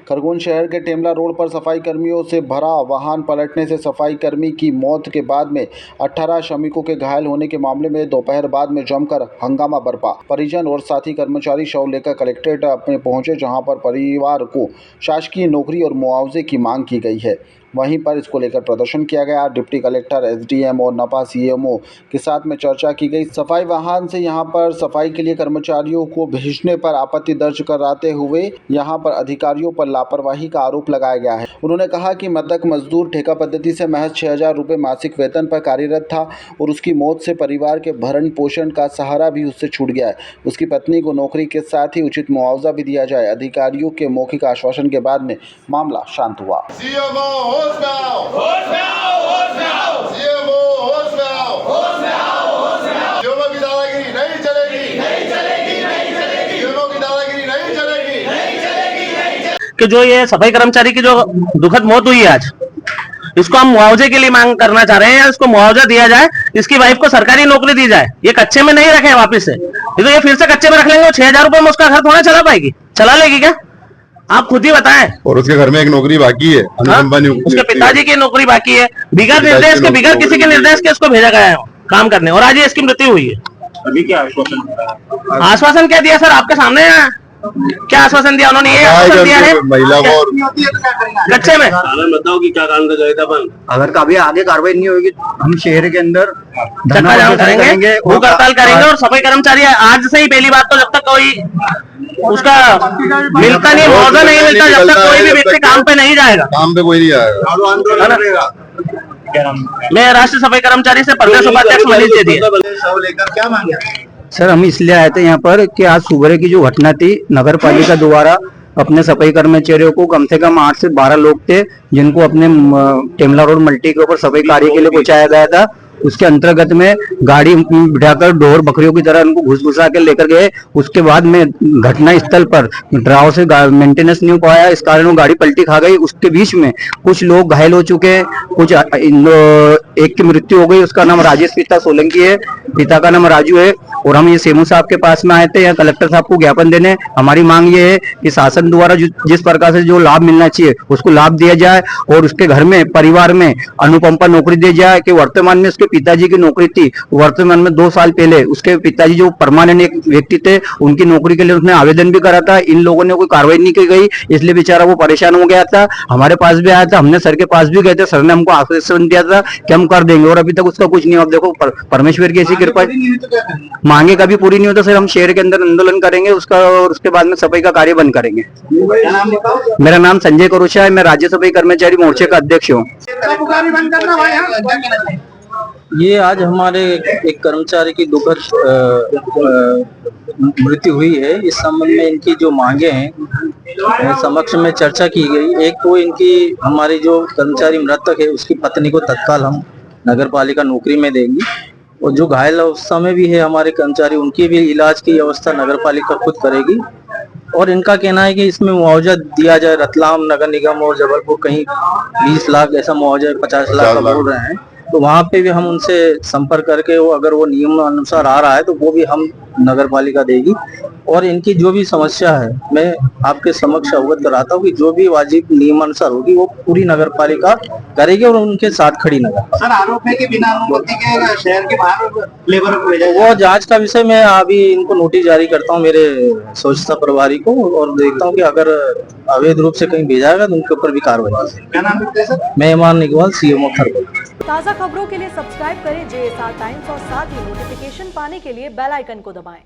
खरगोन शहर के टेमला रोड पर सफाई कर्मियों से भरा वाहन पलटने से सफाई कर्मी की मौत के बाद में 18 श्रमिकों के घायल होने के मामले में दोपहर बाद में जमकर हंगामा बरपा। परिजन और साथी कर्मचारी शव लेकर कलेक्ट्रेट में पहुंचे, जहां पर परिवार को शासकीय नौकरी और मुआवजे की मांग की गई है। वहीं पर इसको लेकर प्रदर्शन किया गया। डिप्टी कलेक्टर, एसडीएम और नपा सीएमओ के साथ में चर्चा की गई। सफाई वाहन से यहां पर सफाई के लिए कर्मचारियों को भेजने पर आपत्ति दर्ज कराते हुए यहां पर अधिकारियों पर लापरवाही का आरोप लगाया गया है। उन्होंने कहा कि मृतक मजदूर ठेका पद्धति से महज 6,000 रुपये मासिक वेतन पर कार्यरत था और उसकी मौत से परिवार के भरण पोषण का सहारा भी उससे छूट गया है। उसकी पत्नी को नौकरी के साथ ही उचित मुआवजा भी दिया जाए। अधिकारियों के मौखिक आश्वासन के बाद में मामला शांत हुआ। होश में आओ, होश में आओ, होश में आओ, सीएमओ होश में आओ, होश में आओ, होश में आओ। सीएमओ की दादागिरी नहीं चलेगी, नहीं चलेगी, नहीं चलेगी। सीएमओ की दादागिरी नहीं चलेगी, नहीं चलेगी, नहीं चलेगी। कि जो ये सफाई कर्मचारी की जो दुखद मौत हुई है आज, इसको हम मुआवजे के लिए मांग करना चाह रहे हैं। इसको मुआवजा दिया जाए, इसकी वाइफ को सरकारी नौकरी दी जाए। ये कच्चे में नहीं रखे वापिस से, तो ये फिर से कच्चे में रख लेंगे। 6,000 रुपए में उसका घर थोड़ा चला पाएगी, चला लेगी क्या? आप खुद ही बताएं। और उसके घर में एक नौकरी बाकी है, उसके पिताजी की नौकरी बाकी है, बिगैर निर्देश के, बिगैर किसी के निर्देश के उसको भेजा गया है काम करने, और आज ये इसकी मृत्यु हुई है। अभी क्या आश्वासन आश्वासन क्या दिया सर? आपके सामने है। क्या आश्वासन दिया उन्होंने? ये आश्वासन दिया है महिला को कच्चे में। बताओ कि क्या कारण था बंद। अगर कभी आगे कार्रवाई नहीं होगी हम शहर के अंदर चक्का जाम करेंगे, भूख हड़ताल करेंगे। और सफाई कर्मचारी आज से ही, पहली बात तो जब तक कोई उसका मिलता नहीं, मुआवजा नहीं मिलता, जब तक कोई भी व्यक्ति काम पे नहीं जाएगा, काम पे कोई नहीं आएगा। मैं राष्ट्रीय सफाई कर्मचारी से प्रदेश उपाध्यक्ष मनीष दे दिए। क्या मांगे सर? हम इसलिए आए थे यहाँ पर कि आज सुबह की जो घटना थी, नगर पालिका द्वारा अपने सफाई कर्मचारियों को कम से कम 8 से 12 लोग थे जिनको अपने टेमला रोड मल्टी के ऊपर सफाई कार्य के लिए पहुंचाया गया था। उसके अंतर्गत में गाड़ी बिठाकर ढोर बकरियों की तरह उनको घुस घुसा के लेकर गए। उसके बाद में घटना स्थल पर ड्राइवर से मेंटेनेंस नहीं हो पाया, इस कारण वो गाड़ी पलटी खा गई। उसके बीच में कुछ लोग घायल हो चुके हैं, कुछ एक की मृत्यु हो गई। उसका नाम राजेश पिता सोलंकी है, पिता का नाम राजू है। और हम ये सीएमओ साहब के पास में आए थे यहाँ कलेक्टर साहब को ज्ञापन देने। हमारी मांग ये है कि शासन द्वारा जिस प्रकार से जो लाभ मिलना चाहिए उसको लाभ दिया जाए और उसके घर में, परिवार में अनुकंपा नौकरी दी जाए। कि वर्तमान में उसके पिताजी की नौकरी थी, वर्तमान में 2 साल पहले उसके पिताजी जो परमानेंट एक व्यक्ति थे, उनकी नौकरी के लिए उसने आवेदन भी करा था। इन लोगों ने कोई कार्रवाई नहीं की गई, इसलिए बेचारा वो परेशान हो गया था। हमारे पास भी आया था, हमने सर के पास भी गए थे, सर ने हमको आश्वासन दिया था कि हम कर देंगे, और अभी तक उसका कुछ नहीं। अब देखो परमेश्वर की ऐसी कृपा, मांगे कभी पूरी नहीं होता सर। हम शहर के अंदर आंदोलन करेंगे उसका, और उसके बाद में सफाई का कार्य बंद करेंगे। मेरा नाम संजय करोशा है, मैं राज्य सफाई कर्मचारी मोर्चे का अध्यक्ष हूँ। ये आज हमारे एक कर्मचारी की दुखद मृत्यु हुई है। इस संबंध में इनकी जो मांगे हैं समक्ष में चर्चा की गई। एक तो इनकी, हमारी जो कर्मचारी मृतक है उसकी पत्नी को तत्काल हम नगर पालिका नौकरी में देंगी, और जो घायल अवस्था में भी है हमारे कर्मचारी, उनकी भी इलाज की व्यवस्था नगर पालिका खुद करेगी। और इनका कहना है कि इसमें मुआवजा दिया जाए। रतलाम नगर निगम और जबलपुर कहीं 20 लाख ऐसा मुआवजा, 50 लाख का बोल रहे हैं, तो वहां पे भी हम उनसे संपर्क करके वो अगर वो नियम अनुसार आ रहा है तो वो भी हम नगर पालिका देगी। और इनकी जो भी समस्या है मैं आपके समक्ष अवगत कराता हूँ कि जो भी वाजिब नियमानुसार होगी वो पूरी नगर पालिका करेगी और उनके साथ खड़ी नगर। सर, आरोप है कि बिना अनुमति के शहर के बाहर लेबर को भेजा वो जांच का विषय। मैं अभी इनको नोटिस जारी करता हूँ मेरे स्वच्छता प्रभारी को, और देखता हूँ कि अगर अवैध रूप से कहीं भेजाएगा तो उनके ऊपर भी कार्रवाई। क्या नाम है सर? मैं इमान इकबाल, सीएमओ खरगोन। ताज़ा खबरों के लिए सब्सक्राइब करें JSR टाइम्स और साथ ही नोटिफिकेशन पाने के लिए बेल आइकन को दबाएं।